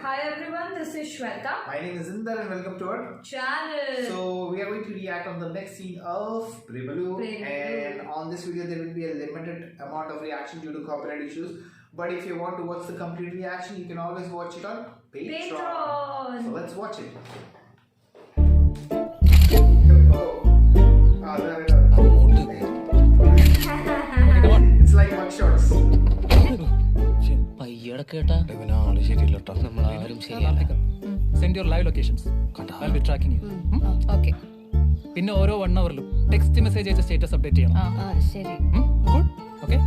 Hi everyone, this is Shweta. My name is Inder and welcome to our channel. So we are going to react on the next scene of Premalu, and on this video there will be a limited amount of reaction due to copyright issues. But if you want to watch the complete reaction, you can always watch it on Patreon. So let's watch it. It's like mug shots. Send your live locations. I'll be tracking you. Okay. പിന്നെ ഓരോ 1 hour text message അയച്ച status update ചെയ്യണം. ശരി. Good. Okay.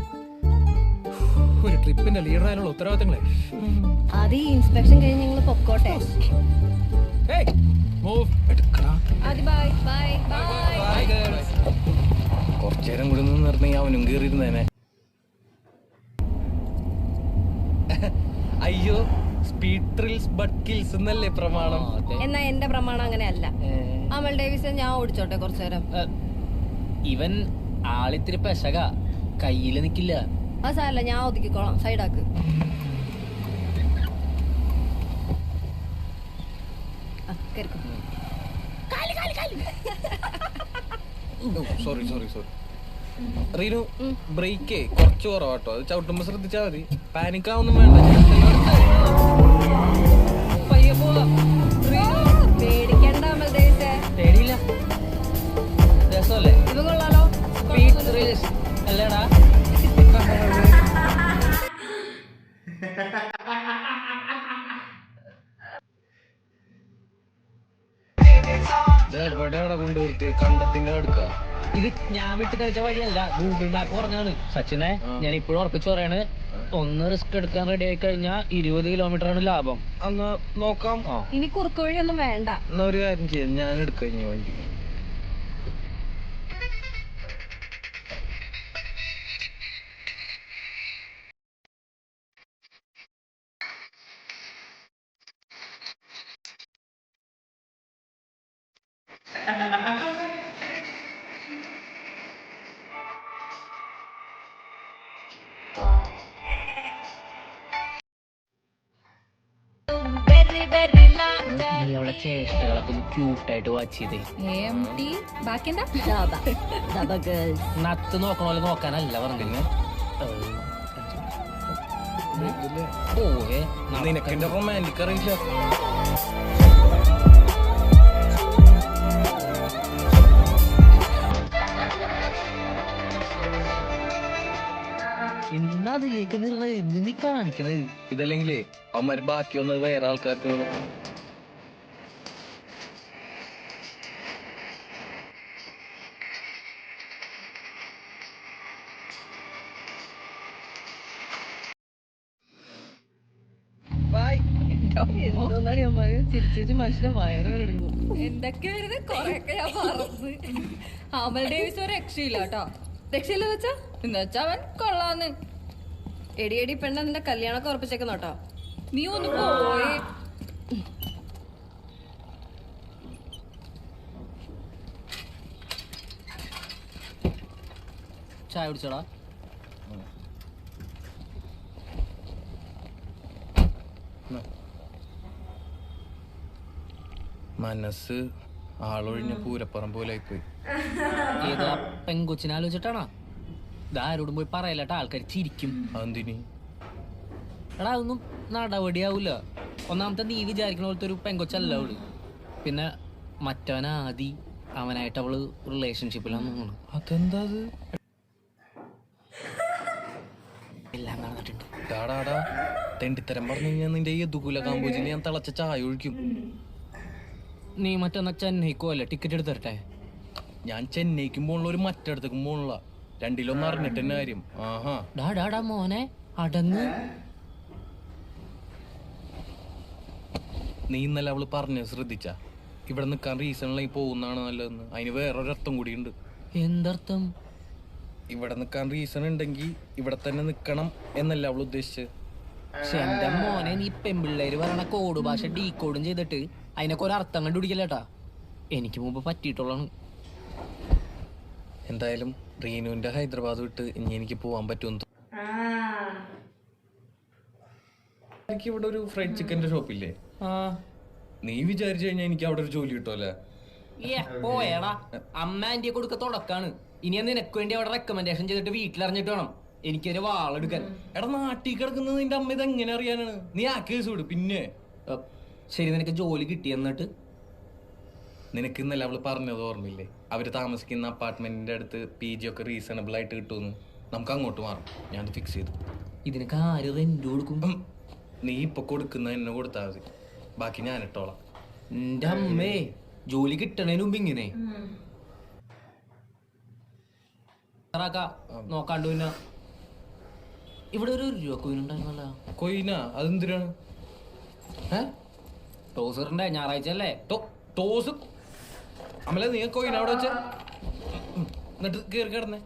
ഒരു ട്രിപ്പിന്റെ leader ആയാലുള്ള ഉത്തരവാദിത്തങ്ങളെ. ആദ്യം ഈ inspection കഴിഞ്ഞ് നിങ്ങൾ പൊക്കോട്ടെ. Hey, move. എടുക്കടാ. ആദ്യ bye bye bye. Bye girls. കുറച്ചേരം കൂടി നിന്ന് നിർത്തി അവനും കേറിയിരുന്നേനെ. അയ്യോ, സ്പീഡ് ത്രിൽസ് ബട്ട് കിൽസ് എന്നല്ലേ പ്രമാണം? എന്നാ എന്റെ പ്രമാണം അങ്ങനെയല്ല. അമൽ ഡേവിസ് ഞാൻ ഓടിച്ചോട്ടെ കുറച്ചു നേരം. ഇവൻ ആളിത്തിരി പെശക, കയ്യില് നിക്കില്ല. അത് സാരല്ല, ഞാൻ ഒതുക്കിക്കോളാം. സൈഡാക്ക്. സോറി റീനു, ബ്രേക്കേ കുറച്ച് കുറവാട്ടോ. അത് ചവിട്ടുമ്പോ ശ്രദ്ധിച്ചാ മതി. പാനിക് ആവൊന്നും വേണ്ട. പേടിക്കണ്ട അമൽ ഡേവിസേ. പേടിയില്ല, രസമല്ലേ? ഇത് കൊള്ളാലോ. സ്പീഡ് ത്രിൽസ് അല്ലേടാ? എവിടെയാണ് കൊണ്ടുപോയിട്ട് കണ്ടത്തിന്റെ അടുക്ക? ഇത് ഞാൻ വിട്ടിട്ടയച്ച വഴിയല്ല, ഗൂഗിൾ മാപ്പ് പറഞ്ഞാണ്. സച്ചിനെ, ഞാൻ ഇപ്പോഴും ഉറപ്പിച്ചു പറയാണ്, ഒന്ന് റിസ്ക് എടുക്കാൻ റെഡി ആയി കഴിഞ്ഞാൽ 20 കിലോമീറ്റർ ആണ് ലാഭം. അന്ന് നോക്കാം. ഇനി കുറുക്ക് വഴിയൊന്നും വേണ്ട. എന്നാ ഒരു കാര്യം ചെയ്യാം, ഞാൻ എടുക്കാം വണ്ടി. നീ അവളെ ചേഷ്ടകളൊക്കെ ഒന്ന് ക്യൂട്ടായിട്ട് വാച്ച് ചെയ്തേ. നത്ത് നോക്കണ പോലെ നോക്കാനല്ല പറഞ്ഞു. നിനക്ക് എന്റെ റൊമാൻറ്റിക് അറിയില്ല. എന്നാത് കേൾക്കുന്നത് നീ കാണിക്കണത്? ഇതല്ലെങ്കിലേ അവന്മാര് ബാക്കി വന്നത് വേറെ ആൾക്കാർക്ക്. ചിരിച്ചിട്ട് മനുഷ്യന്റെ വയറ് എന്തൊക്കെയായിരുന്നു കൊറേയൊക്കെ ഞാൻ പറഞ്ഞു. അമൽ ഡേവിസ് ഒരു രക്ഷയില്ല കേട്ടോ. രക്ഷയില്ല വെച്ചാ എന്നുവെച്ചാ അവൻ കൊള്ളാന്ന്. എടി പെണ്ണ നിന്റെ കല്യാണമൊക്കെ ഉറപ്പിച്ചേക്കുന്നു കേട്ടോ. നീ ഒന്ന് പോയി. ചായ കുടിച്ചോടാ. മനസ്സ് ആളൊഴിഞ്ഞ പൂരപ്പുറം പോലെ ആയിപ്പോയി. ഏതാ പെങ്കൊച്ചിനെ ആലോചിച്ചിട്ടാണോ? ഇതാരോടും പോയി പറയലട്ടാ, ആൾക്കാർ ചിരിക്കും. അതെന്തിനി? എടാ അതൊന്നും നടപടിയാവൂല. ഒന്നാമത്തെ നീ വിചാരിക്കണ പോലത്തെ ഒരു പെങ്കൊച്ചല്ല അവള്. പിന്നെ മറ്റവനാദി അവനായിട്ട് അവള് റിലേഷൻഷിപ്പിലാന്ന് തോന്നുന്നു. അതെന്താ അത്? എല്ലാം നടന്നിട്ടുണ്ട്. ഡാടാ തെണ്ടിത്തരം പറഞ്ഞു കഴിഞ്ഞാൽ നിന്റെ ഈ ദുകുല കാമ്പോജിൽ ഞാൻ തിളച്ച ചായ ഒഴിക്കും. നീ മറ്റൊന്ന ചെന്നൈക്കോ അല്ലേ ടിക്കറ്റ് എടുത്ത് തരട്ടെ? ഞാൻ ചെന്നൈക്കും പോണുള്ള ഒരു മറ്റിടത്തേക്കും പോണുള്ള. രണ്ടിലൊന്നും അറിഞ്ഞിട്ട് തന്നെ കാര്യം. ആഹാ ഡാ മോനെ അടങ്ങ്. നീ ഇന്നലെ അവള് പറഞ്ഞു ശ്രദ്ധിച്ച? ഇവിടെ നിൽക്കാൻ റീസണിലായി പോകുന്നതാണ് നല്ലതെന്ന്. അതിന് വേറൊരർത്ഥം കൂടിയുണ്ട്. എന്തർത്ഥം? ഇവിടെ നിൽക്കാൻ റീസൺ ഉണ്ടെങ്കിൽ ഇവിടെ തന്നെ നിക്കണം എന്നല്ല അവൾ ഉദ്ദേശിച്ചത്. പക്ഷെ എന്റെ മോനെ, നീ പെമ്പിള്ളേര് പറയണ കോഡ് ഭാഷ ഡീകോഡും ചെയ്തിട്ട് അതിനൊക്കെ ഒരു അർത്ഥം കണ്ടുപിടിക്കല്ലേട്ടാ. എനിക്ക് മുമ്പ് പറ്റിയിട്ടുള്ളതാണ്. എന്തായാലും റീനുവിന്റെ ഹൈദരാബാദ് വിട്ട് ഇനി എനിക്ക് പോവാൻ പറ്റുമെന്ന് എനിക്ക് ഇവിടെ ഒരു ഫ്രൈഡ് ചിക്കന്റെ ഷോപ്പില്ലേ, നീ വിചാരിച്ചു കഴിഞ്ഞാൽ എനിക്ക് അവിടെ ഒരു ജോലി കിട്ടുമല്ലേ? പോയടാ, അമ്മ ആന്റിയെ കൊടുക്ക തുടക്കാണ്. ഇനി നിനക്ക് വേണ്ടി അവിടെ റെക്കമെൻഡേഷൻ ചെയ്തിട്ട് വീട്ടിലറിഞ്ഞിട്ട് വേണം എനിക്കൊരു വാളെടുക്കാൻ. എടാ, നാട്ടിൽ കിടക്കുന്നത് നിന്റെ അമ്മ ഇത് എങ്ങനെ അറിയാനാണ്? നീ ആ കേസ് വിട്. പിന്നെ ശരി, നിനക്ക് ജോലി കിട്ടി എന്നിട്ട് നിനക്ക് ഇന്നലെ അവള് പറഞ്ഞത് ഓർമ്മയില്ലേ, അവര് താമസിക്കുന്ന അപ്പാർട്ട്മെന്റിന്റെ അടുത്ത് PG ഒക്കെ റീസണബിൾ ആയിട്ട് കിട്ടുമെന്ന്. നമുക്ക് അങ്ങോട്ട് മാറും. ഞാൻ ഫിക്സ് ചെയ്തു. ഇതിനൊക്കെ ആര് റെന്റ് കൊടുക്കും? നീ ഇപ്പൊ കൊടുക്കുന്ന എന്നെ കൊടുത്താൽ മതി, ബാക്കി ഞാൻ ഇട്ടോളാം. എന്റെ അമ്മേ, ജോലി കിട്ടണേന് മുമ്പ് ഇങ്ങനെ നോക്കാണ്ട്. പിന്നെ ഇവിടെ ഒരു രൂപ കോയിനുണ്ടായിരുന്നല്ലോ. കൊയിന അതെന്തിനാണ്? ടോസറിന്റെ ഞായറാഴ്ച അല്ലേ? ടോസ് അമ്മല, നീ കൊയിന അവിടെ വെച്ച എന്നിട്ട് കയറി കിടന്നേ.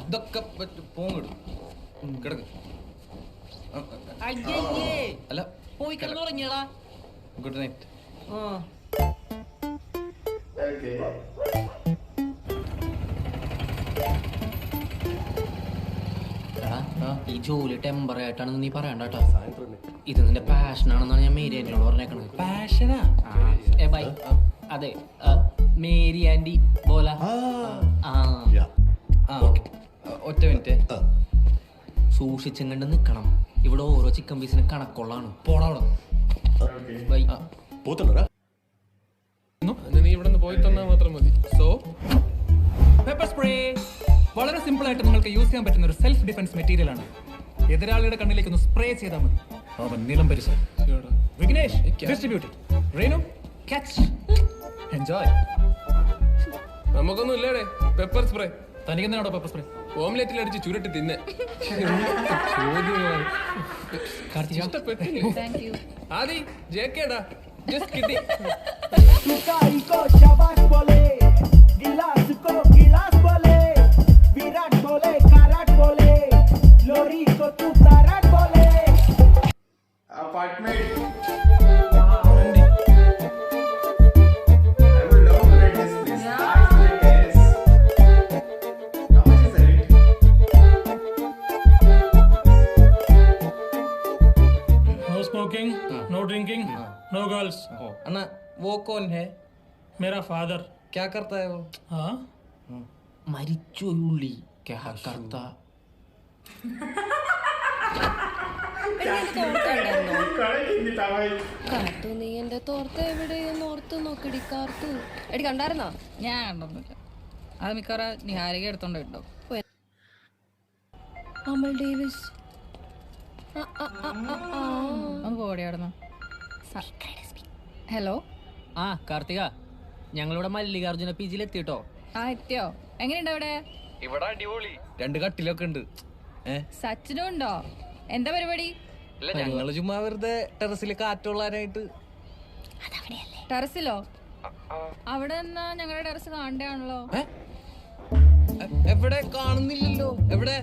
ഇതൊക്കെ പോങ്ങിടും. കിടക്ക്. അല്ല, പോയി കിടന്ന് തുടങ്ങിയടാ. Good night. ഈ ജോലി ടെമ്പററി ആയിട്ടാണെന്ന് നീ പറയണ്ട കേട്ടോ. ഇത് നിന്റെ പാഷനാണെന്നാണ് ഞാൻ മേരി ആന്റിനോട് പറഞ്ഞേക്കണത്. പാഷനാ? ബൈ. അതെ, മേരി ആന്റി ബോല. ഒറ്റ മിനിറ്റ്. സൂക്ഷിച്ചും കണ്ട് നിക്കണം. ഇവിടെ ഓരോ ചിക്കൻ പീസിന് കണക്കുള്ളതാണ്. പോടാ അവിടെ. ബൈ. നീ ഇവിടെ നിന്ന് പോയി തന്നാൽ മാത്രം മതി. സോ പെപ്പർ സ്പ്രേ വളരെ സിമ്പിൾ ആയിട്ട് നിങ്ങൾക്ക് യൂസ് ചെയ്യാൻ പറ്റുന്ന ഒരു സെൽഫ് ഡിഫൻസ് മെറ്റീരിയൽ ആണ്. എതിരാളിയുടെ കണ്ണിലേക്ക് ഒന്ന് സ്പ്രേ ചെയ്താൽ മതി, അവൻ നീളം പരിസരം. Vignesh distribute, Reenu catch, enjoy. നമുക്കൊന്നും ഇല്ലേടെ പെപ്പർ സ്പ്രേ. തനിക്ക് എന്തിനാണോ പെപ്പർ സ്പ്രേ? ഓംലെറ്റിൽ അടിച്ച് ചുരുട്ടി തിന്നെ. ആദി ജേക്കേടാ, ജസ്റ്റ് കിട്ടി. सुकाई को शाबाश बोले, गिलास को गिलास बोले, विराट बोले काराट बोले, लोरी को तू ताराट बोले. Apartment. I would love to rent this place. Nice terrace. How much is the rent? No smoking, no drinking, no girls. अन्ना वो कौन है? मेरा फादर. क्या करता है वो? हाँ, മരിച്ചൊരുള്ളി കർത്ത. കാർത്തു, നീ എന്റെ തോർത്ത് എവിടെയെന്ന് ഓർത്ത് നോക്കടി കാർത്തു. എടി കണ്ടായിരുന്നോ? ഞാൻ കണ്ടൊന്നുമില്ല. അത് മിക്കവാറും നിഹാരിക എടുത്തോണ്ട് കിട്ടും. അമൽ ഡേവിസ്. ഒന്ന് പോടിയായിരുന്നു. ഹലോ, ആ കാർത്തിക, ഞങ്ങളിവിടെ മല്ലികാർജുന PG എത്തിട്ടോ. ആ എത്തിയോ? എങ്ങനെയുണ്ട് അവിടെ? ഇവിടെ അടിപൊളി, 2 കട്ടിലൊക്കെ ഉണ്ട്. സച്ചിനും ഉണ്ടോ? എന്താ പരിപാടി? ഇല്ല, ഞങ്ങള് ചുമ്മാ വെറുതെ ടെറസിൽ കാറ്റുള്ളാനായിട്ട്. ടെറസിലോ? അവിടെ എന്നാ ഞങ്ങളുടെ ടെറസ് കാണണ്ടാണല്ലോ. എവിടെ? കാണുന്നില്ലല്ലോ. എവിടെ?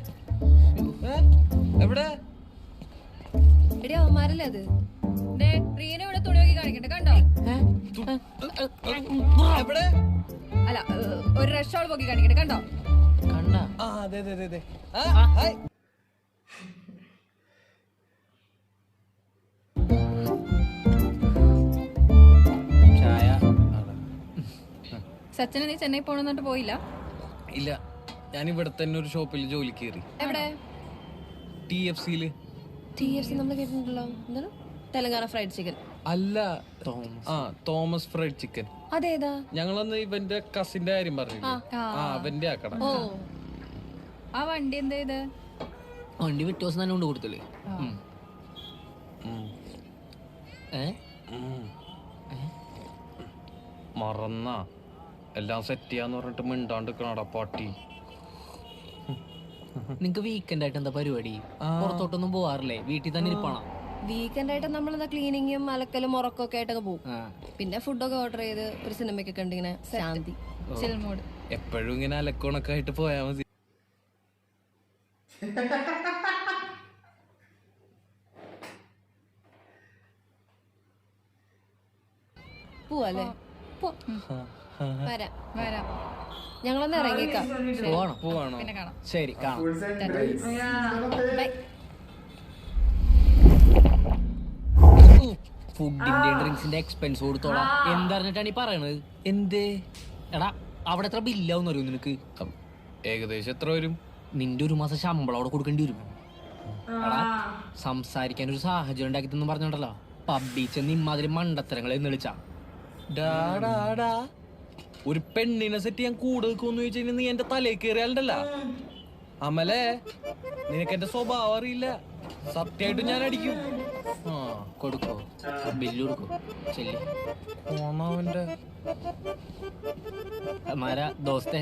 എവിടെ? എടി അവന്മാരല്ലേ അത്? റീന ഇവിടെ തുണി നോക്കി കാണിക്കട്ടെ, കണ്ടോ? എവിടെ? അല്ല, ഒരു റഷോൾ പോക്കി കാണിക്കട്ടെ, കണ്ടോ? കണ്ട ആ, അതെ അതെ അതെ. ചായ. സച്ചിന് നീ ചെന്നൈ പോണെന്നിട്ട് പോയില്ല? ഇല്ല, ഞാൻ ഇവിടെ തന്നെ ഒരു ഷോപ്പിൽ ജോലി കയറി. എവിടെ? TFCയില്. TFC നമ്മൾ കേട്ടിട്ടുണ്ടല്ലോ. എന്താണ്? Telangana fried chicken. അല്ല, തോമസ് ഫ്രൈഡ് ചിക്കൻ. അതേതാ? ഞങ്ങളന്ന് ഇവന്റെ കസിന്റെ കാര്യം പറഞ്ഞില്ലേ, അവന്റെ ആക്കട. ഓ, ആ വണ്ടി എന്താ ഇത്? വണ്ടി വിട്ട് ദിവസം തന്നെ കൊണ്ട് കൊടുത്തില്ലേ? മറന്ന എല്ലാം സെറ്റ് ചെയ്യാന്ന് പറഞ്ഞിട്ട് മിണ്ടാണ്ട് നിക്കണടാ പട്ടി. നിങ്ങക്ക് വീക്കെൻഡ് ആയിട്ട് എന്താ പരിപാടി? പുറത്തോട്ടൊന്നും പോവാറില്ലേ? വീട്ടിൽ തന്നെ ഇരിപ്പാണോ? വീക്കെൻഡ് ആയിട്ട് നമ്മളെന്താ ക്ലീനിങ്ങും അലക്കലും ഉറക്കൊക്കെ ആയിട്ടൊക്കെ പോകും. പിന്നെ ഫുഡൊക്കെ ഓർഡർ ചെയ്ത് ഒരു സിനിമയ്ക്ക് കണ്ടിങ്ങനെ ശാന്തി. ചിൽമൂഡ്. എപ്പോഴും ഇങ്ങനെ അലക്കോണൊക്കെ ആയിട്ട് പോയാ മതി. പോവല്ലേ? വരാം. വരാം. ഞങ്ങളൊന്ന് ഇറങ്ങിയേക്കാം. പോവാണോ? പിന്നെ കാണാം. ശരി, കാണാം. Foods and drinks. ബൈ. ഫുഡിന്റെ ഡ്രിങ്ക്സിന്റെ എക്സ്പെൻസ് കൊടുത്തോളാം എന്തറിഞ്ഞിട്ടാണ് ഈ പറയണത്? എന്തേ? എടാ അവിടെ എത്ര ബില്ലാവും അറിയോ നിനക്ക്? ഏകദേശം എത്ര വരും? നിന്റെ ഒരു മാസം ശമ്പളം അവിടെ കൊടുക്കേണ്ടി വരും. എടാ സംസാരിക്കാൻ ഒരു സാഹചര്യം ഉണ്ടാക്കി തന്നെ പറഞ്ഞോണ്ടല്ലോ പബ്ബി ചെന്ന് ഇമാതിരി മണ്ടത്തരങ്ങൾ എന്ന് വിളിച്ചാ. ഡാടാ ഒരു പെണ്ണിനെ സെറ്റ് ചെയ്യാൻ കൂടെ നിൽക്കുമെന്ന് ചോദിച്ചു കഴിഞ്ഞാൽ നീ എന്റെ തലയിൽ കയറിയാലുണ്ടല്ല അമലേ, നിനക്ക് എന്റെ സ്വഭാവം അറിയില്ല. സത്യമായിട്ട് ഞാൻ അടിക്കും. ആ കൊടുക്കോ, ബില്ല് കൊടുക്കോ. ചെല്ലി ഓണവന്റെ മാരാ ദോസ്തേ.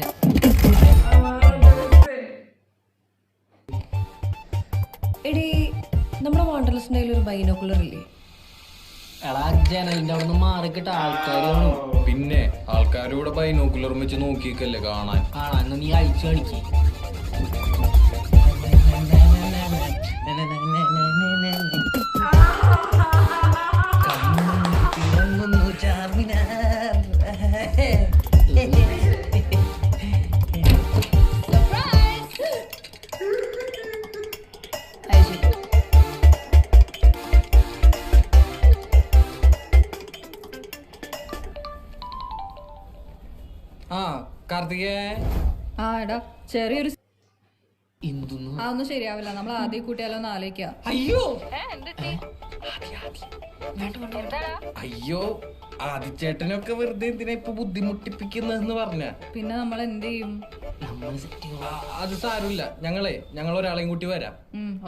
എടീ നമ്മുടെ വാണ്ടർലസിന്റെ കയ്യിൽ ഒരു ബൈനോക്കുലർ ഇല്ലേ? എടാ ജനലിന്റെ അവിടെ നിന്ന് മാറിക്കിട്ട ആൾക്കാരാണ്. പിന്നെ ആൾക്കാരൂടെ ബൈനോക്കുലർ വെച്ച് നോക്കിക്കല്ലേ കാണാൻ. എന്നാ നീ അഴിച്ചു കളിക്ക്. ആ കാർത്തികേ, ആ എടാ ചെറിയൊരു എന്തൊന്നു അതൊന്നും ശരിയാവില്ല. നമ്മൾ ആദ്യം കൂട്ടിയാലോന്ന് ആലോചിക്കാം. അയ്യോ അയ്യോ ആദിച്ചേട്ടനൊക്കെ വെറുതെ എന്തിനാ ഇപ്പൊ ബുദ്ധിമുട്ടിപ്പിക്കുന്നതെന്ന് പറഞ്ഞ. പിന്നെ നമ്മൾ എന്ത് ചെയ്യും? അത് സാരമില്ല, ഞങ്ങൾ ഒരാളെയും കൂട്ടി വരാം.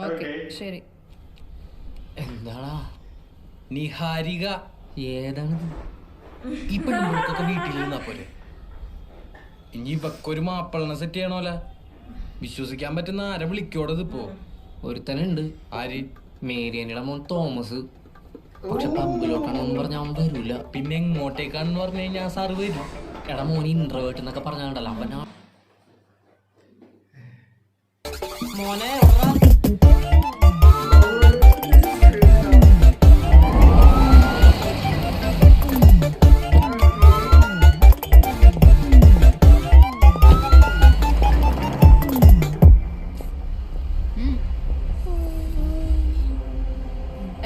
ഓക്കെ ശരി. എന്താടാ നിഹാരിക. ഏതാണിത്? ഈ പെണ്ണുങ്ങൾക്കൊക്കെ വീട്ടിൽ നിന്നാ പോലെ. ഇനി ഇവക്കൊരു മാപ്പിളിനെ സെറ്റ് ചെയ്യണോല. വിശ്വസിക്കാൻ പറ്റുന്ന ആരെ വിളിക്കോടത് ഇപ്പോ? ഒരുത്തനുണ്ട്. ആര്? മേരിയനിയുടെ മോൻ തോമസ്. പക്ഷെ പബ്ബിലോട്ടാണെന്ന് പറഞ്ഞ അവൻ വരൂല. പിന്നെ എങ്ങോട്ടേക്കാണെന്ന് പറഞ്ഞു കഴിഞ്ഞാൽ സാറ് വരും. എടാ മോന് ഇൻട്രോവേർട്ട് എന്നൊക്കെ പറഞ്ഞാണ്ടല്ലോ അവനാ. മോനെ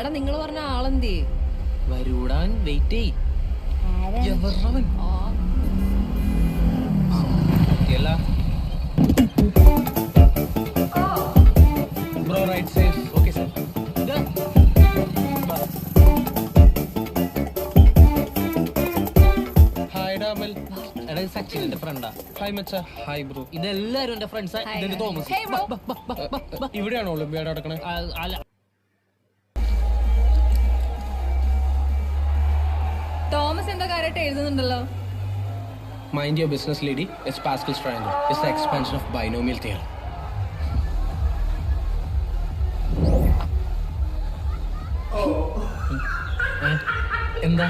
എടാ നിങ്ങൾ പറഞ്ഞ ആളെന്തേ? വരൂടാൻ വെയിറ്റ് ചെയ്. എവറവൻ? Bro right safe. Okay sir. Hi ഡാമൽ. എടാ സച്ചിൻ എന്റെ ഫ്രണ്ടാ. ഹായ് മച്ചാ. Hi bro. ഇതെല്ലാരും എന്റെ ഫ്രണ്ട്സാ. ഇതെന്റെ തോമസ്. ഇവിടെയാണോ ഒളിമ്പിയാഡ് നടക്കണേ? അല്ല തോമസ് എന്താ കാര്യമായിട്ട് എഴുതുന്നുണ്ടല്ലോ? Mind your business, lady. It's Pascal's triangle. It's the expansion of binomial theorem. എന്താ?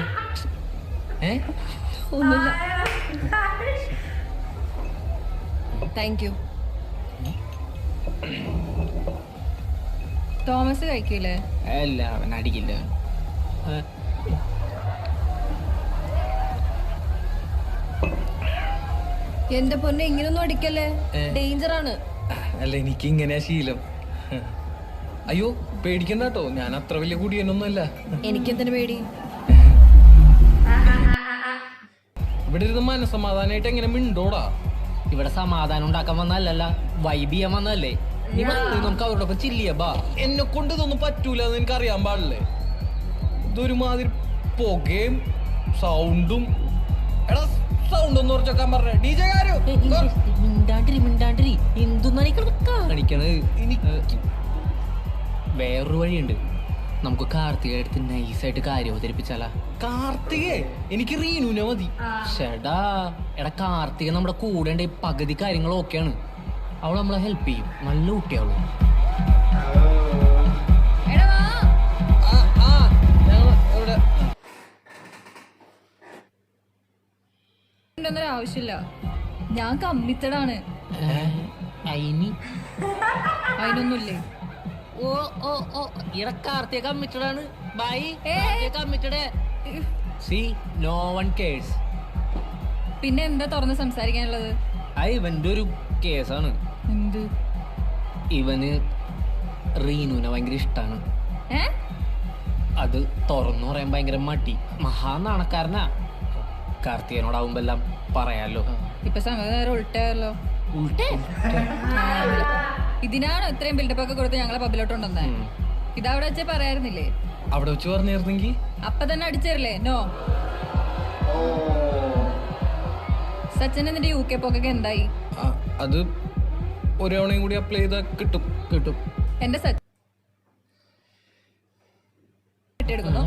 ഒന്നുമില്ല. Thank you. തോമസ് കഴിക്കൂലേ? അല്ല അവൻ അടിക്കില്ല. എന്റെ പൊന്നെ ഇങ്ങനൊന്നും അടിക്കല്ലേ, ഡേഞ്ചർ ആണ്. അല്ല എനിക്ക് ഇങ്ങനെയാ ശീലം. അയ്യോ പേടിക്കണ്ട കേട്ടോ, ഞാൻ അത്ര വലിയ കുടിയനൊന്നുമല്ല. എനിക്കെന്തിനു പേടി? ഇവിടെ ഇരുന്ന് മനസ്സമാധാനായിട്ട് എങ്ങനെ മിണ്ടോടാ? ഇവിടെ സമാധാനം ഉണ്ടാക്കാൻ വന്നല്ല, വൈബ് ചെയ്യാൻ വന്നല്ലേ. നമുക്ക് അവരോടൊപ്പം ചില്ലിയ ബാ. എന്നെ കൊണ്ട് ഇതൊന്നും പറ്റൂല എന്ന് എനിക്ക് അറിയാൻ പാടില്ലേ. ഇതൊരുമാതിരി പുകയും സൗണ്ടും. എടാ സൗണ്ട് ഒന്ന് കുറച്ചൊക്കെ പറഞ്ഞേ. ഡിജെ മിണ്ടാണ്ടിരി എന്തൊന്നാണ് കാണിക്കണത്? വേറൊരു വഴിയുണ്ട്. നമുക്ക് കാർത്തിക അടുത്ത് നൈസായിട്ട് കാര്യം അവതരിപ്പിച്ചാലാ. കാർത്തികേ, എനിക്ക് റീനുനെ മതി. ഷെടാ എടാ കാർത്തിക നമ്മുടെ കൂടെ ഉണ്ട്. പകുതി കാര്യങ്ങളും ഓക്കെയാണ്. അവൾ നമ്മളെ ഹെൽപ്പ് ചെയ്യും. നല്ല കുട്ടിയാവള്. ആവശ്യമില്ല, ഞാൻ കമ്മിറ്റഡാണ്. അതിനൊന്നുമില്ലേ? ഓ ഓ ഓ ഇവിടെ കാർത്തിക കമ്മിറ്റഡ് ആണ്. By committed. See no one cares. പിന്നെ എന്താ തുറന്ന് സംസാരിക്കാനുള്ളത്? ഇവന്റെ ഒരു കേസാണ്. എന്ത്? ഇവന് റീനുവിനെ ഭയങ്കര ഇഷ്ടാണ്. അത് തുറന്നു പറയാൻ ഭയങ്കര മടി. മഹാനാണക്കാരനാ. കാർത്തികനോടാവുമ്പോ എല്ലാം പറയാലോ. ഇപ്പൊ സംഗതി നേരെ ഉൾട്ടയല്ലോ. ഉൾട്ടേ ഇതിനാണോ ഇത്രയും ബിൽഡപ്പ് ഒക്കെ കൊടുത്ത് ഞങ്ങളെ പബ്ബിലോട്ട് കൊണ്ടുവന്നേ? ഇതവിടെ വെച്ചേ പറയായിരുന്നില്ലേ? അവിടെ വെച്ച് പറഞ്ഞിരുന്നെങ്കിൽ അപ്പൊ തന്നെ അടിച്ചേരില്ലേ? നോ. സച്ചിൻ എന്നിട്ട് UK പോക്കൊക്കെ എന്തായി? അത് ഒരു തവണയും കൂടി അപ്ലൈ ചെയ്താൽ കിട്ടും. എന്റെ സച്ചിൻ എടുക്കുന്നു.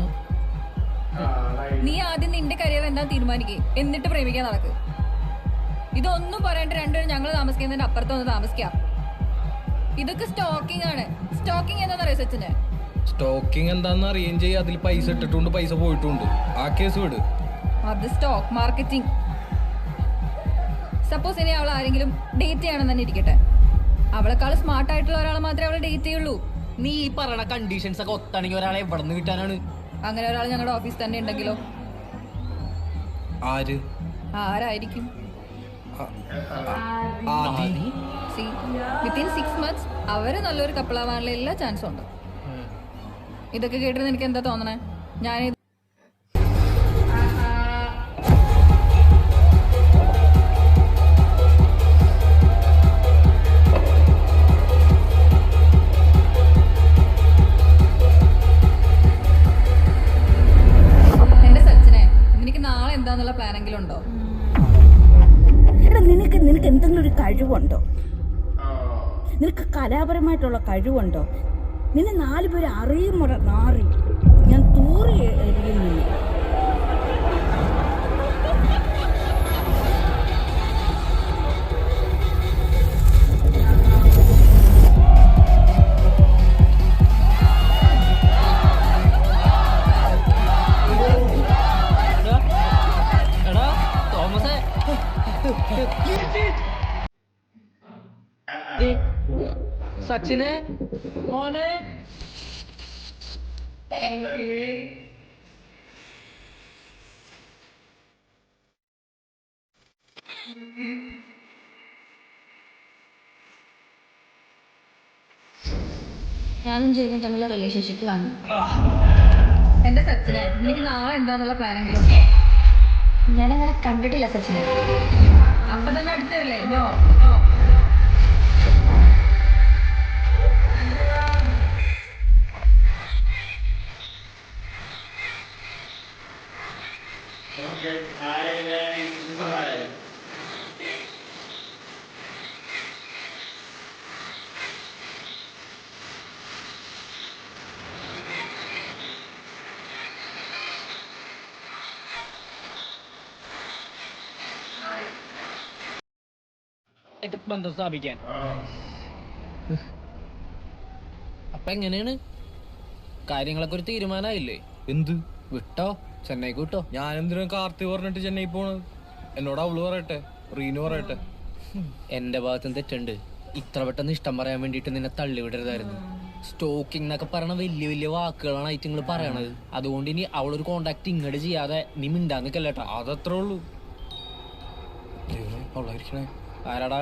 നീ ആദ്യം നിന്റെ കരിയർ എന്താ തീരുമാനിക്കേ, എന്നിട്ട് പ്രേമിക്കാൻ നടക്ക്. ഇതൊന്നും പറയണ്ട. രണ്ടുപേരും ഞങ്ങൾ താമസിക്കുന്നതിന്റെ അപ്പുറത്തൊന്ന് താമസിക്കാം. ഇതൊക്കെ സ്റ്റോക്കിംഗ് ആണ്. സ്റ്റോക്കിംഗ് എന്താണെന്നറിയോ സച്ചിന്? സ്റ്റോക്കിംഗ് എന്താന്ന് അറിയുകയും ചെയ്യും. അതിൽ പൈസ ഇട്ടിട്ടുണ്ട്, പൈസ പോയിട്ടുണ്ട്. ആ കേസ് വിട്. അത് സ്റ്റോക്ക് മാർക്കറ്റിംഗ്. സപ്പോസ് ഇനി അവൾ ആരെങ്കിലും ഡേറ്റ് ചെയ്യണമെന്ന് തന്നെ ഇരിക്കട്ടെ, അവളെക്കാൾ സ്മാർട്ട് ആയിട്ടുള്ള ഒരാളെ മാത്രമേ അവളെ ഡേറ്റ് ചെയ്യുള്ളൂ. നീ ഈ പറയണ കണ്ടീഷൻസ് ഒക്കെ ഒത്താണെങ്കിൽ ഒരാളെ എവിടെ നിന്ന് കിട്ടാനാണ്? അങ്ങനെ ഒരാൾ ഞങ്ങളുടെ ഓഫീസ് തന്നെ ഉണ്ടെങ്കിലോ? ആര്? ആരായിരിക്കും? ആദി. വിത്തിൻ 6 months അവര് നല്ലൊരു കപ്പിളാവാനുള്ള എല്ലാ ചാൻസും ഉണ്ട്. ഇതൊക്കെ കേട്ടിട്ട് എനിക്ക് എന്താ തോന്നണേ? ഞാൻ എന്റെ സച്ചിനെ, എനിക്ക് നാളെ എന്താന്നുള്ള പ്ലാനെങ്കിലും ഉണ്ടോ? എടാ നിനക്ക് എന്തെങ്കിലും ഒരു കഴിവുണ്ടോ? നിനക്ക് കലാപരമായിട്ടുള്ള കഴിവുണ്ടോ? നിന്നെ 4 പേര് അറിയുമ്പോൾ നാറി ഞാൻ തൂറി എറിയുന്നില്ല. എടാ തോമസേ, സച്ചിനെ മോനെ. ഞാനും ജയിലും തമ്മിലുള്ള റിലേഷൻഷിപ്പിലാണ്. എന്റെ സച്ചിനെ, എനിക്ക് നാളെ എന്താന്നുള്ള പ്ലാനെങ്കിലും ഉണ്ടോ? ഞാനങ്ങനെ കണ്ടിട്ടില്ല സച്ചിനെ. അപ്പൊ തന്നെ അടുത്തല്ലേ? നോ. ബന്ധം സ്ഥാപിക്കാൻ. അപ്പൊ എങ്ങനെയാണ് കാര്യങ്ങളൊക്കെ? ഒരു തീരുമാനമായില്ലേ? എന്ത്? വിട്ടോ? ചെന്നൈക്ക് വിട്ടോ? ഞാൻ എന്തിനാ കാർത്തി പറഞ്ഞിട്ട് ചെന്നൈ പോണത്? എന്നോട് അവള് പറയട്ടെ, റീനു പറയട്ടെ. എന്റെ ഭാഗത്തും തെറ്റുണ്ട്. ഇത്ര പെട്ടെന്ന് ഇഷ്ടം പറയാൻ വേണ്ടിട്ട് നിന്നെ തള്ളിവിടരുതായിരുന്നു. സ്റ്റോക്കിംഗ് എന്നൊക്കെ പറയണ വലിയ വലിയ വാക്കുകളാണ് ഐറ്റിങ്ങൾ പറയണത്. അതുകൊണ്ട് ഇനി അവളൊരു കോണ്ടാക്ട് ഇങ്ങോട്ട് ചെയ്യാതെ നീ മിണ്ടാ നിക്കല്ലേട്ടാ. അതത്രേ ഉള്ളൂ. അവളായിരിക്കണേ. ആരാടാ?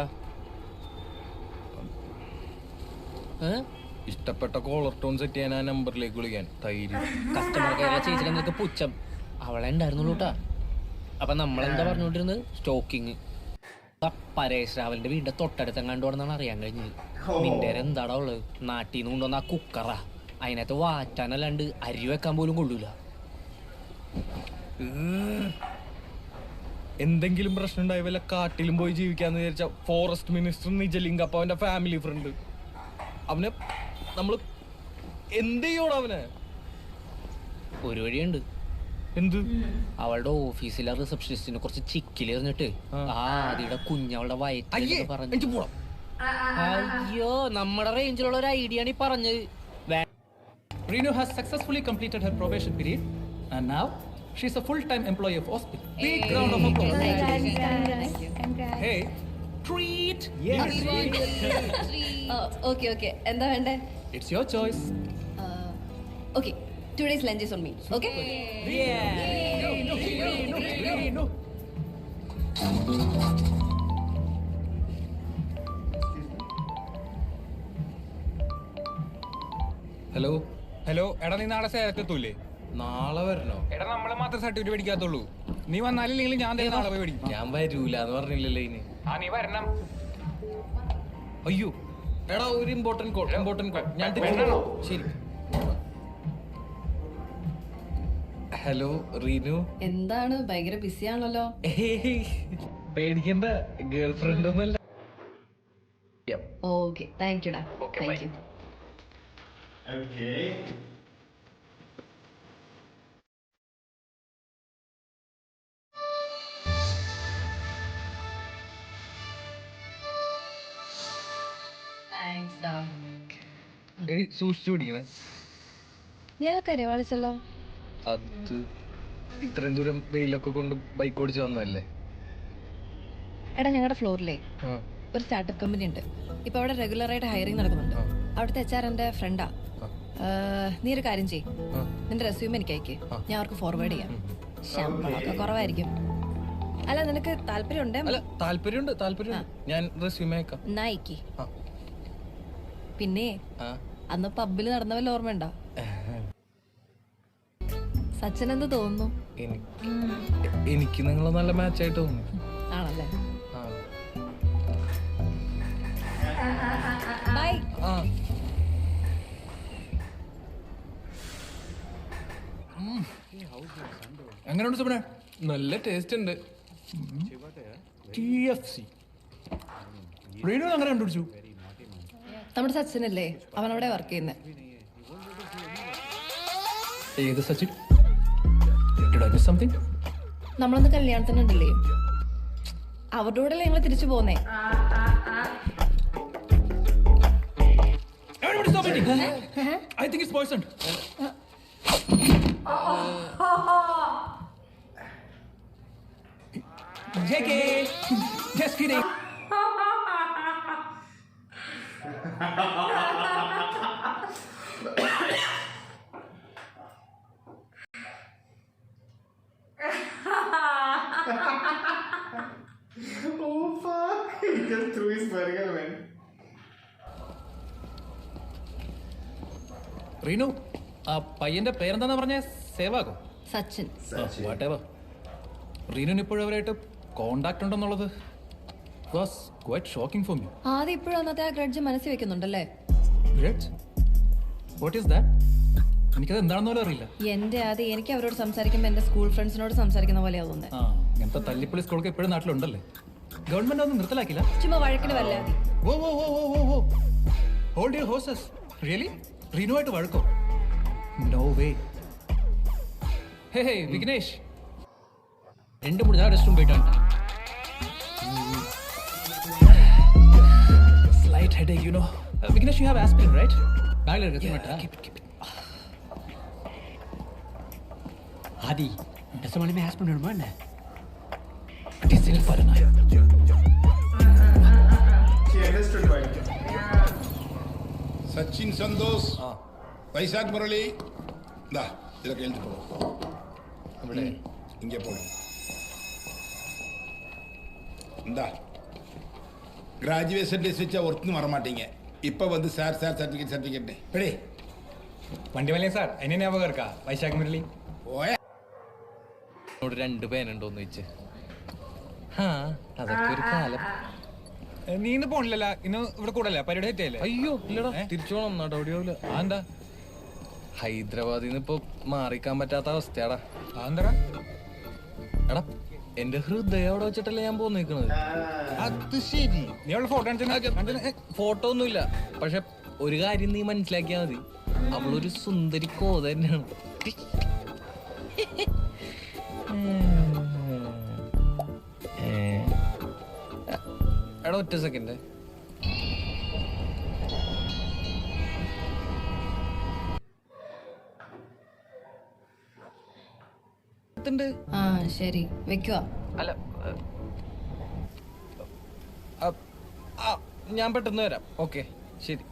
ഇഷ്ടപ്പെട്ട കോളർ ടോൺ സെറ്റ് ചെയ്യാൻ ആ നമ്പറിലേക്ക് വിളിക്കാൻ. തൈര് കസ്റ്റമർ കെയറിലെ ചേച്ചിയുടെ നിനക്ക് പുച്ഛം. അവളെ ഉണ്ടായിരുന്നുള്ളൂ കേട്ടാ. അപ്പൊ നമ്മളെന്താ പറഞ്ഞോണ്ടിരുന്നത്? സ്റ്റോക്കിങ്. പരേഷ് രാവലിന്റെ വീടിന്റെ തൊട്ടടുത്തെങ്ങാണ്ടോടെന്നാണ് അറിയാൻ കഴിഞ്ഞത്. നിന്റെ എന്താടാ ഉള്ളത്? നാട്ടിൽ നിന്ന് കൊണ്ടുവന്ന ആ കുക്കറാ. അതിനകത്ത് വാറ്റാനല്ലാണ്ട് അരി വെക്കാൻ പോലും കൊള്ളൂല. എന്തെങ്കിലും പ്രശ്നം ഉണ്ടായി വല്ല കാട്ടിലും പോയി ജീവിക്കാന്ന് വിചാരിച്ച ഫോറസ്റ്റ് മിനിസ്റ്റർ നിജലിംഗ്, അപ്പൊ അവന്റെ ഫാമിലി ഫ്രണ്ട്. അവനെ നമ്മള് എന്ത് ചെയ്യോടാ അവനെ? ഒരു വഴിയുണ്ട്. എന്ത്? അവളുടെ ഓഫീസിലെ റിസപ്ഷനിസ്റ്റിനെ കുറച്ച് ചിക്കിലെറിഞ്ഞിട്ട് ആദിയുടെ കുഞ്ഞവളുടെ വയറ്റിൽ പറഞ്ഞു. അയ്യോ, നമ്മുടെ റേഞ്ചിലുള്ള ഒരു ഐഡിയ ആണ് ഈ പറഞ്ഞത്. Renu has successfully completed her probation period and now she is a full-time employee of hospital. Big round of applause. Hey, treat. Yes. Okay എന്താ വേണ്ടേ? It's your choice. Okay, 2 days lunch is on me. Okay? Renu. Hello, hello എടാ നീ നാളെ സേലത്തെത്തൂലേ? നാളെ വരണോ? എടാ നമ്മളെ മാത്രം സർട്ടിഫിക്കറ്റ് മേടിക്കാത്തുള്ളൂ. നീ വന്നാലില്ലെങ്കിൽ ഞാൻ തന്നെ നാളെ പോയി മേടിക്കും. ഞാൻ വരൂല എന്ന് പറഞ്ഞില്ലല്ലോ ഇനി. നീ വരണം. അയ്യോ എടാ ഒരു ഇമ്പോർട്ടന്റ് കോൾ ഞാൻ വേണോ? ശരി. ഹലോ റീനു. എന്താണ് ഭയങ്കര ബിസി ആണല്ലോ. പേടിക്കണ്ട, ഗേൾ ഫ്രണ്ട് ഒന്നല്ല. ഓക്കെ താങ്ക് യുടാ. Thank you. Okay. സൂക്ഷിച്ചു പിടിക്കണേ. ഞാൻ കരവാളിച്ചല്ലോ. അത് ഇത്രയും ദൂരം വെയിലൊക്കെ കൊണ്ട് ബൈക്ക് ഓടിച്ച് വന്നതല്ലേ. എടാ ഞങ്ങളുടെ ഫ്ലോറിലേ ഒരു സ്റ്റാർട്ടപ്പ് കമ്പനി ഉണ്ട്. ഇപ്പൊ അവിടെ റെഗുലർ ആയിട്ട് ഹയറിംഗ് നടക്കുന്നുണ്ട്. അവിടുത്തെ HR എന്റെ ഫ്രണ്ടാ. നീ ഒരു കാര്യം ചെയ്യ്, നിന്റെ റെസ്യൂം എനിക്ക് അയക്ക്, ഞാൻ അവർക്ക് ഫോർവേഡ് ചെയ്യാം. ശമ്പളമൊക്കെ കുറവായിരിക്കും. അല്ല നിനക്ക് താല്പര്യമുണ്ടേ? അല്ല താല്പര്യമുണ്ട്. ഞാൻ റെസ്യൂമേ അയക്കാം. എന്നാ അയക്ക്. പിന്നെ അന്ന് പബ്ബിൽ നടന്നവല്ല ഓർമ്മയുണ്ടോ? സച്ചിൻ എന്ത് തോന്നുന്നു? എനിക്ക് നിങ്ങൾ നല്ല മാച്ചായിട്ട് തോന്നുന്നു. ആണല്ലേ? ബൈ. എങ്ങനെയുണ്ട് സുബന? നല്ല ടേസ്റ്റ് ഉണ്ട്. TFC റീനു അങ്ങനെ കണ്ടുപിടിച്ചു? നമ്മുടെ സച്ചിനല്ലേ, അവൻ അവിടെ വർക്ക് ചെയ്യുന്നത്. ഏത് സച്ചിൻ? സംതിങ് നമ്മളൊന്ന് കല്യാണത്തിനുണ്ടല്ലേ, അവരുടെ കൂടെ ഞങ്ങൾ തിരിച്ചു പോന്നേ. I think it's poisoned. JK, just kidding. Oh fuck! He just threw his burger, man. Reenu, ആ പയ്യന്റെ പേരെന്താന്ന് പറഞ്ഞ? സേവാഗോ? സച്ചിൻ. വാട്ടെവർ. റീനുവിന് ഇപ്പോഴും അവരായിട്ട് കോണ്ടാക്ട് ഉണ്ടെന്നുള്ളത് was quite shocking for me. ആദ്യം ഇപ്പോഴും അന്നത്തെ ആ ഗ്രഡ്ജ് മനസ്സിൽ വെക്കുന്നുണ്ടല്ലേ? What is that? എനിക്കത് എന്താണെന്ന് പോലും അറിയില്ല. എന്റെ ആദ്യം എനിക്ക് അവരോട് സംസാരിക്കുമ്പോൾ എന്റെ സ്കൂൾ ഫ്രണ്ട്സിനോട് സംസാരിക്കുന്ന പോലെ തോന്നുന്നത്. ആ, ഇങ്ങനത്തെ തല്ലിപ്പൊളി സ്കൂളൊക്കെ ഇപ്പോഴും നാട്ടിലുണ്ടല്ലേ? ഗവൺമെന്റ് ഒന്നും നിർത്തലാക്കില്ല? ചുമ്മാ വഴക്കിന് വല്ലാതെ. Hold your horses. റിയലി? റീനുവായിട്ട് വഴക്കോ? No way. Hey Vignesh, 2 3 rest room പോയിട്ടാണ്. slight headache, you know. Vignesh, you have aspirin, right? ബാഗിൽ എടുക്കാൻ ആദി ഡസ് മണി മേ ആസ്പിരിൻ ഇടുമോ എന്നെ? Medicine paranoia. She understood why. Sachin Santhosh, Vaishakh Murali, ഇതൊക്കെ എഴുതിക്കോളൂ. ഇവിടെ ഇങ്ങനെ പോകണം. എന്താ கிராஜுவேஷன் டேஸ் வச்சா ஒருத்தனும் வரமாட்டீங்க. இப்போ வந்து சார் சர்டிஃபிகேட் பெடே വണ്ടി വല്ലേ സാർ, എന്നെ ஞாபகம் இருக்கா? വൈശാഖ് മുരളി. ഓയ 2 പേനുണ്ടോന്ന് വെച്ച്. അതൊക്കെ ഒരു കാലം. നീ ഇന്ന് പോണില്ലല്ലോ? ഇന്ന് ഇവിടെ കൂടല്ലേ? പരിപാടി തെറ്റല്ലേ? അയ്യോ ഇല്ലടാ, തിരിച്ചു പോണം. നടപടിയാവില്ല. എന്താ? ഹൈദരാബാദിൽ നിന്ന് ഇപ്പൊ മാറിക്കാൻ പറ്റാത്ത അവസ്ഥയാടാ. എന്താ? എടാ എന്റെ ഹൃദയം അവിടെ വെച്ചിട്ടല്ലേ ഞാൻ പോന്നിരിക്കണത്. അത് ശരി. നീ അവളുടെ ഫോട്ടോ ഫോട്ടോ ഒന്നുമില്ല, പക്ഷെ ഒരു കാര്യം നീ മനസ്സിലാക്കിയാ മതി, അവളൊരു സുന്ദരി കോത തന്നെയാണ്. എടാ ഒറ്റ സെക്കൻഡ്. ആ ശരി, വെക്കുക. അല്ല ഞാൻ പെട്ടെന്ന് വരാം. ഓക്കെ ശരി.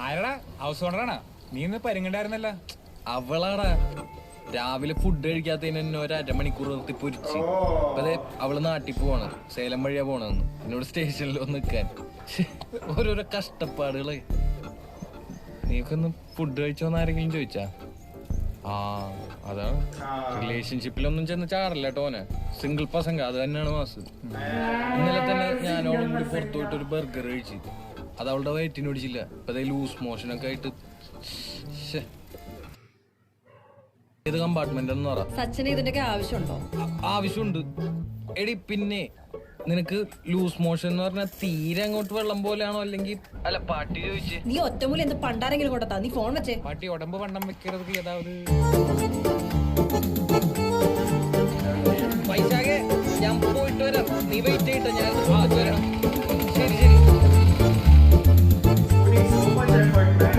ആരടാ? ഹൗസ് ഓണറാണ്. നീ ഇന്ന് പരിങ്ങണ്ടായിരുന്നല്ല? അവളാടാ രാവിലെ ഫുഡ് കഴിക്കാത്തതിന് എന്നെ 1 അരമണിക്കൂർ നിർത്തി പൊരിച്ച്. അതെ അവള് നാട്ടിൽ പോവാണ്, സേലം വഴിയാ പോണെന്ന് എന്നോട് സ്റ്റേഷനിൽ വന്ന് നിൽക്കാൻ. ഓരോരോ കഷ്ടപ്പാടുകള്. നീക്കൊന്ന് ഫുഡ് കഴിച്ചോന്ന് ആരെങ്കിലും ചോദിച്ചാ? ആ അതാണ്, റിലേഷൻഷിപ്പിലൊന്നും ചെന്ന് ചാടില്ല ടോനെ. സിംഗിൾ പസങ്ക അത് തന്നെയാണ് മാസ്. ഇന്നലെ തന്നെ ഞാനോടും കൂടി പുറത്തു പോയിട്ട് ഒരു ബർഗർ കഴിച്ചു. അത് അവളുടെ വയറ്റിന് പിടിച്ചില്ല. ഇപ്പൊ ലൂസ് മോഷനൊക്കെ ആയിട്ട്. ഏത് കമ്പാർട്ട്മെന്റ് എന്ന് പറ. സച്ചിന് ഇതിന്റെയൊക്കെ ആവശ്യമുണ്ടോ? ആവശ്യമുണ്ട് എടി. പിന്നെ നിനക്ക് ലൂസ് മോഷൻ എന്ന് പറഞ്ഞാൽ തീരെ അങ്ങോട്ട് വെള്ളം പോലെയാണോ അല്ലെങ്കിൽ അല്ല പാട്ടി ചോദിച്ച് നീ ഒറ്റമൂലം എന്ത് പണ്ടാരെങ്കിലും കൊണ്ടാ? നീ ഫോൺ വെച്ചേ. പാട്ടി ഉടമ്പ് വണ്ണം വെക്കരുത് ഏതാവത്. പൈസാകെ ഞാൻ പോയിട്ട് വരാം, നീ വെയിറ്റ് ചെയ്തിട്ടോ, ഞാൻ വരാം. ശരി ശരി. Putting so much effort, man.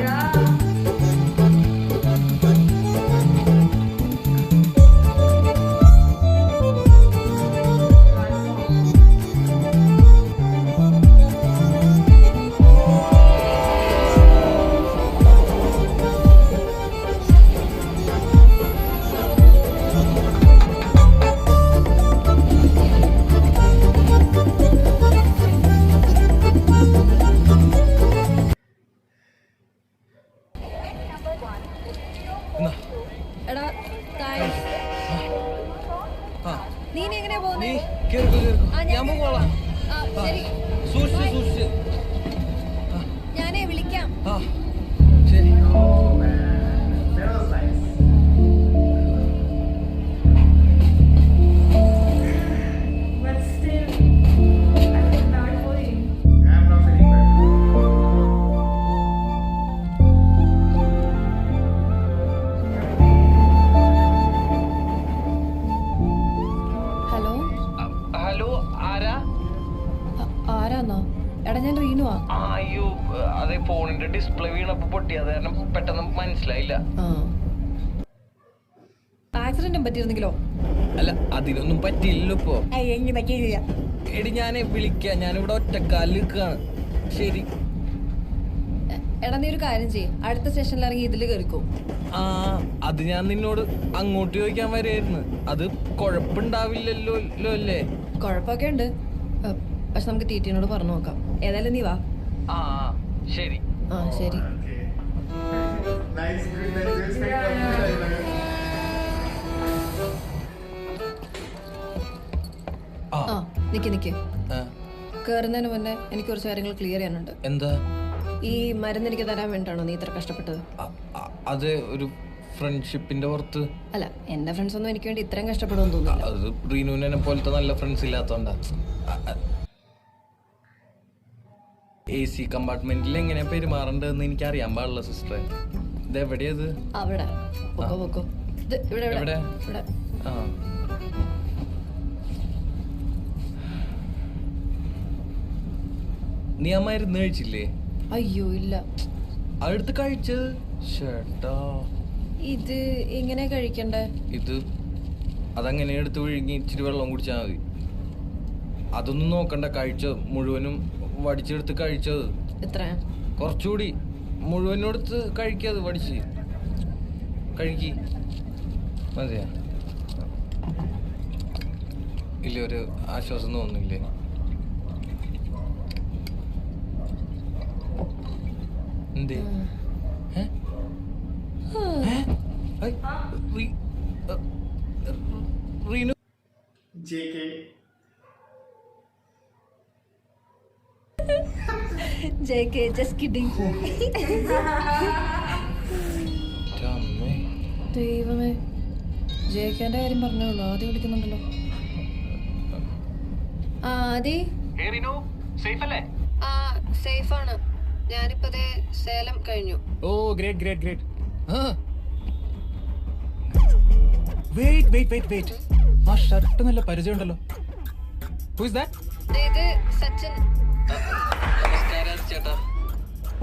എടാ താങ്ക്സ്. നീ ഇനി എങ്ങനെയാ നീ പോകുന്നേ? കേറിക്കോ കേറിക്കോ, ആ, ഞാൻ പോകോളാം. ആ ശരി, സൂക്ഷിച്ച് സൂക്ഷിച്ച്. ഞാനേ വിളിക്കാം. ആ ശരി. Oh man, that was nice. But still, I feel bad for him. I'm not feeling well. Hello, hello ആരാ? ആരാന്നോ? എടാ ഞാൻ റീനുവാ. അയ്യോ അതെ, ഫോണിന്റെ ഡിസ്പ്ലേ വീണപ്പോ പൊട്ടി, അത് കാരണം പെട്ടെന്ന് മനസ്സിലായില്ല. ആക്സിഡന്റും പറ്റിയിരുന്നെങ്കിലോ? അല്ല അതിനൊന്നും പറ്റില്ലല്ലോ ഇപ്പൊ. പറ്റിയില്ല. എടി ഞാനേ വിളിക്കാം, ഞാനിവിടെ ഒറ്റക്കാലിൽ നിൽക്കാണ്. ശരി. എടാ നീ ഒരു കാര്യം ചെയ്യ്, അടുത്ത സ്റ്റേഷനിൽ ഇറങ്ങി ഇതില് കയറിക്കോ. ആ അത് ഞാൻ നിന്നോട് അങ്ങോട്ട് ചോദിക്കാൻ വരായിരുന്നു. അത് കുഴപ്പമുണ്ടാവില്ലല്ലോ അല്ലേ? കുഴപ്പമൊക്കെ ഉണ്ട്, പക്ഷെ നമുക്ക് ടീറ്റിനോട് പറഞ്ഞു നോക്കാം. ഏതായാലും നീ വാ. ആ ശരി. ആ ശരി. Nice, good, nice. Expect something. ആ നിക്ക് നിക്ക്, ആ, കേറുന്നതിന് മുന്നേ എനിക്ക് കുറച്ച് കാര്യങ്ങൾ ക്ലിയർ ചെയ്യാനുണ്ട്. എന്താ? ഈ മരുന്ന് എനിക്ക് തരാൻ വേണ്ടിയാണോ നീ ഇത്ര കഷ്ടപ്പെട്ടത്? അത് ഒരു ഫ്രണ്ട്ഷിപ്പിന്റെ പുറത്ത്. അല്ല, എന്റെ ഫ്രണ്ട്സ് ഒന്നും എനിക്ക് വേണ്ടി ഇത്രയും കഷ്ടപ്പെടുമെന്ന് തോന്നുന്നില്ല. അത് റീനുവിനെ പോലത്തെ നല്ല ഫ്രണ്ട്സ് ഇല്ലാത്തോണ്ടാ. AC കമ്പാർട്ട്മെന്റിൽ എങ്ങനെ പെരുമാറേണ്ടതെന്ന് എനിക്ക് അറിയാൻ പാടില്ല സിസ്റ്ററെ. ഇത് എവിടെയത്? അവിടെ പൊക്കോ പൊക്കോ. ഇത് ഇവിടെ ഇവിടെ എവിടെ? ഇവിടെ. ആ നീ ആ മരുന്ന് കഴിച്ചില്ലേ? അയ്യോ ഇല്ല. അടുത്ത് കഴിച്ചത്. ചേട്ടാ ഇത് എങ്ങനെ കഴിക്കണ്ടേ? ഇത് അതങ്ങനെ എടുത്ത് വിഴുങ്ങി ഇച്ചിരി വെള്ളം കുടിച്ചാൽ മതി. അതൊന്നും നോക്കണ്ട, കഴിച്ചത് മുഴുവനും വടിച്ചെടുത്ത് കഴിച്ചത്. എത്ര? കുറച്ചുകൂടി മുഴുവനും എടുത്ത് കഴിക്കാത്, വടിച്ച് കഴിക്കി. മതിയാ? ഇല്ല, ഒരു ആശ്വാസം തോന്നുന്നില്ലേ? എന്തേ? Reenu JK. JK, just kidding. ദൈവമേ, ജയിക്കാന്റെ കാര്യം പറഞ്ഞോളൂ. ആദ്യം വിളിക്കുന്നുണ്ടല്ലോ. ആദി ആ സേഫ് ആണ്. ഞാനിപ്പോ സേലം കഴിഞ്ഞു. Oh great great great. Wait wait wait wait, ആ ഷർട്ട് നല്ല പരിചയമുണ്ടല്ലോ. Who is that? ഇത് സച്ചിൻ.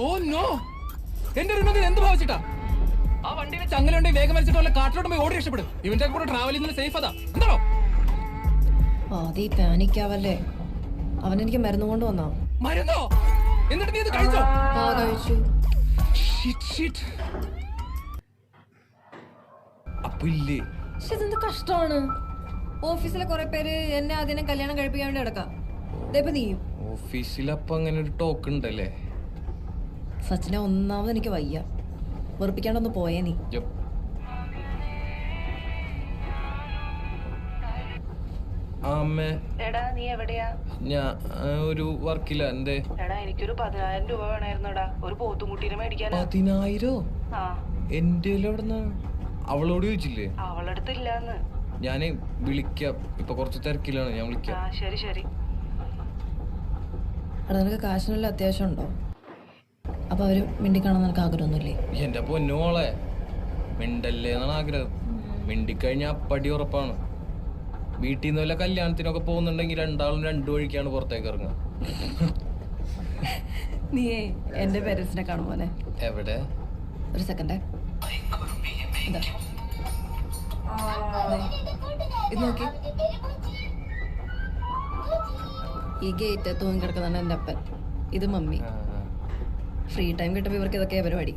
ഓ നോ, എന്റെ റിനോദിന് എന്ത് ഭാവിച്ചിട്ടാ? ആ വണ്ടിയിലെ ചങ്ങലുണ്ടെങ്കിൽ വേഗം വലിച്ചിട്ട് വല്ല കാട്ടിലോട്ട് പോയി ഓടി രക്ഷപ്പെടും. ഇവന്റെ കൂടെ ട്രാവൽ ചെയ്യുന്നത് സേഫ് അതാ. എന്താണോ? ആദി പാനിക്കാവല്ലേ, അവൻ എനിക്ക് മരുന്ന് കൊണ്ട് വന്നാ. മരുന്നോ? എന്നിട്ട് നീ ഇത് കഴിച്ചോ? ആ കഴിച്ചു. അപ്പൊ ഇല്ലേ? പക്ഷെ ഇതെന്ത് കഷ്ടമാണ്. ഓഫീസിലെ കുറെ പേര് എന്നെ ആദ്യം കല്യാണം കഴിപ്പിക്കാൻ വേണ്ടി കിടക്കാം. ഇതേപ്പോ നീയും. ഓഫീസിൽ അപ്പൊ അങ്ങനെ ഒരു ടോക്ക് ഉണ്ടല്ലേ? സച്ചിനെ ഒന്നാമത് എനിക്ക് വയ്യ. വെറുപ്പിക്കാണ്ടൊന്ന് പോയേ നീ. അമ്മേ എടാ നീ എവിടെയാ? ഞാൻ ഒരു വർക്കില്ല. എന്തേ? എടാ എനിക്കൊരു 10,000 രൂപ വേണമായിരുന്നുടാ, ഒരു പോത്തുംകുട്ടീനെ മേടിക്കാനാ. 10,000? ആ എന്റെ എവിടെന്നാ? അവളോട് ചോദിച്ചില്ലേ? അവളടുത്തില്ലാന്ന്. ഞാനേ വിളിക്കാം, ഇപ്പൊ കുറച്ച് തിരക്കിലാണ്, ഞാൻ വിളിക്കാം. ആ ശരി ശരി. എടാ നിനക്ക് കാശിനുള്ള അത്യാവശ്യം ഉണ്ടോ? അപ്പൊ അവര് മിണ്ടിക്കാണാൻ നിനക്ക് ആഗ്രഹമൊന്നുമില്ലേ? എന്റെ പൊന്നുമോളെ, മിണ്ടല്ലേ എന്നാണ് ആഗ്രഹം. മിണ്ടിക്കഴിഞ്ഞാൽ അപ്പടി ഉറപ്പാണ്. വീട്ടിൽ നിന്ന് വല്ല കല്യാണത്തിനൊക്കെ പോകുന്നുണ്ടെങ്കിൽ രണ്ടാളും രണ്ടു വഴിക്കാണ് പുറത്തേക്ക് ഇറങ്ങുക. നീയേ എന്റെ പേരൻസിനെ കാണുമോനെ? എവിടെ? ഒരു സെക്കൻഡേ, ഇതാ ഇത് നോക്കി. ഈ ഗേറ്റ് തൂങ്ങി കിടക്കുന്നതാണ് എൻ്റെ അപ്പൻ, ഇത് മമ്മി. ഫ്രീ ടൈം കിട്ടുമ്പോ ഇവർക്ക് ഇതൊക്കെ പരിപാടി.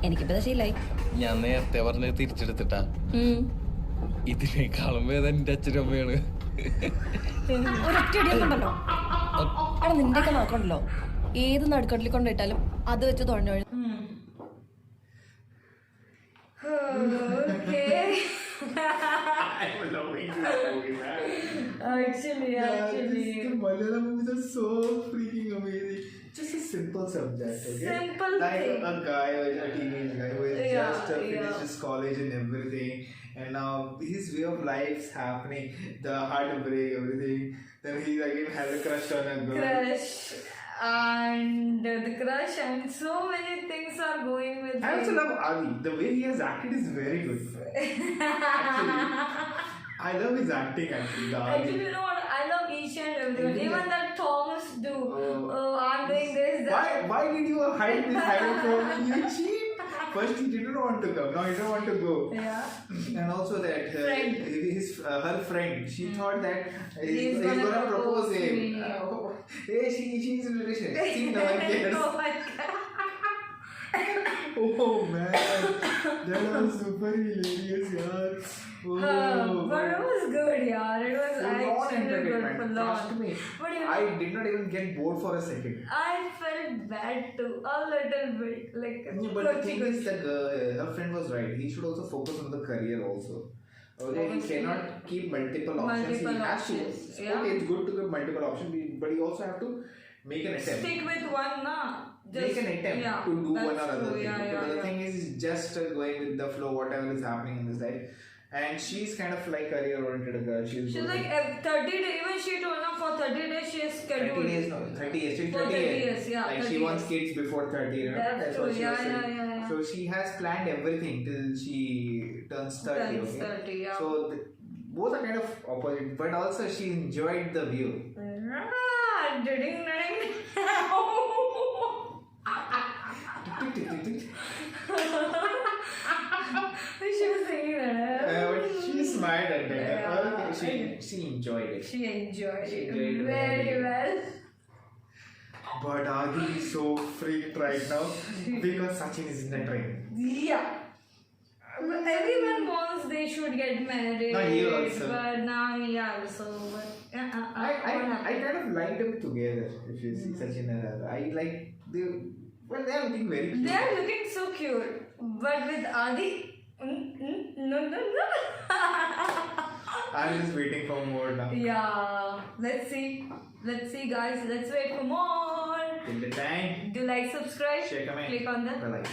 എനിക്കിപ്പോ ശീലായി. ഞാൻ നേരത്തെ പറഞ്ഞത് തിരിച്ചെടുത്തിട്ടാ. ഇതിനേക്കാളും വേദന എന്റെ അച്ഛനമ്മയാണ്. ഒരൊറ്റ അടിയൊക്കെണ്ടല്ലോ. എടാ നിന്റെയൊക്കെ നോക്കണ്ടല്ലോ, ഏത് നടുക്കട്ടിൽ കൊണ്ടിട്ടാലും അത് വെച്ച് തുഴഞ്ഞു. Okay. I'm loving this movie, man. Actually. The Malayalam movies are so freaking amazing. Just a simple subject, okay? Simple like thing. a guy, a teenage guy who has Yeah, just finished yeah. his college and everything, and now his way of life's happening, the heartbreak, everything. Then he again has a crush on a girl. Crush. And the crush and so many things are going with I also him. love Adi. The way he has acted is very good. Actually, I love his acting actually. The Adi. Actually, you know what? I love each and everyone. Yeah. Even that Thomas do. Oh. I'm doing this. That. Why did you hide this hiding from me? You cheat. First he didn't want to come. Now he don't want to go. Yeah. And also that Friend. her friend, she thought that he's gonna gonna propose propose him. me. Hey, she's in a relationship. See, no one cares. Oh my god. Oh man, that was super hilarious, yaar. Oh, But it was good, yeah. It was for long actually good entertainment. for Trust long. me, But you know, I did not even get bored for a second. I felt bad too, a little bit. Like, Yeah, but the thing is that her friend was right. He should also focus on the career also. Okay, he Obviously. cannot keep multiple options. Multiple He has to. options, yeah. Okay, it's good to get multiple options, but you also have to make an attempt. stick with one, nah. Make an attempt yeah, to do that's one or other true, thing. yeah, Okay, yeah, but the yeah. thing is just going with the flow, whatever is happening in this life. And she's kind of like career oriented girl. She's She's like 30 days, even she told now for 30 days she is 30 scheduled. days, no, 30 years. She's For 30 30 years, yeah, Like 30 she wants years. kids before 30. You know? That's what true, she was yeah, saying. yeah. So she has planned everything till she turns 30. Turns okay? 30, yeah. So both are kind of opposite, but also she enjoyed the view. Ding. She was singing that. But she smiled at it. Yeah. She enjoyed it. She enjoyed She it enjoyed it very very well. But Adi is so freaked right now because Sachin is in the train. Yeah. But everyone wants they should get married. Not he also. But now he also. But, I kind of liked them together. If you see Sachin and Radha, I like they are looking very cute. They are looking so cute. But with Adi, no. I'm just waiting for more now. Yeah. Let's see, guys. Let's wait for more. Till the time, Do like, subscribe, share, comment, click on the bell icon.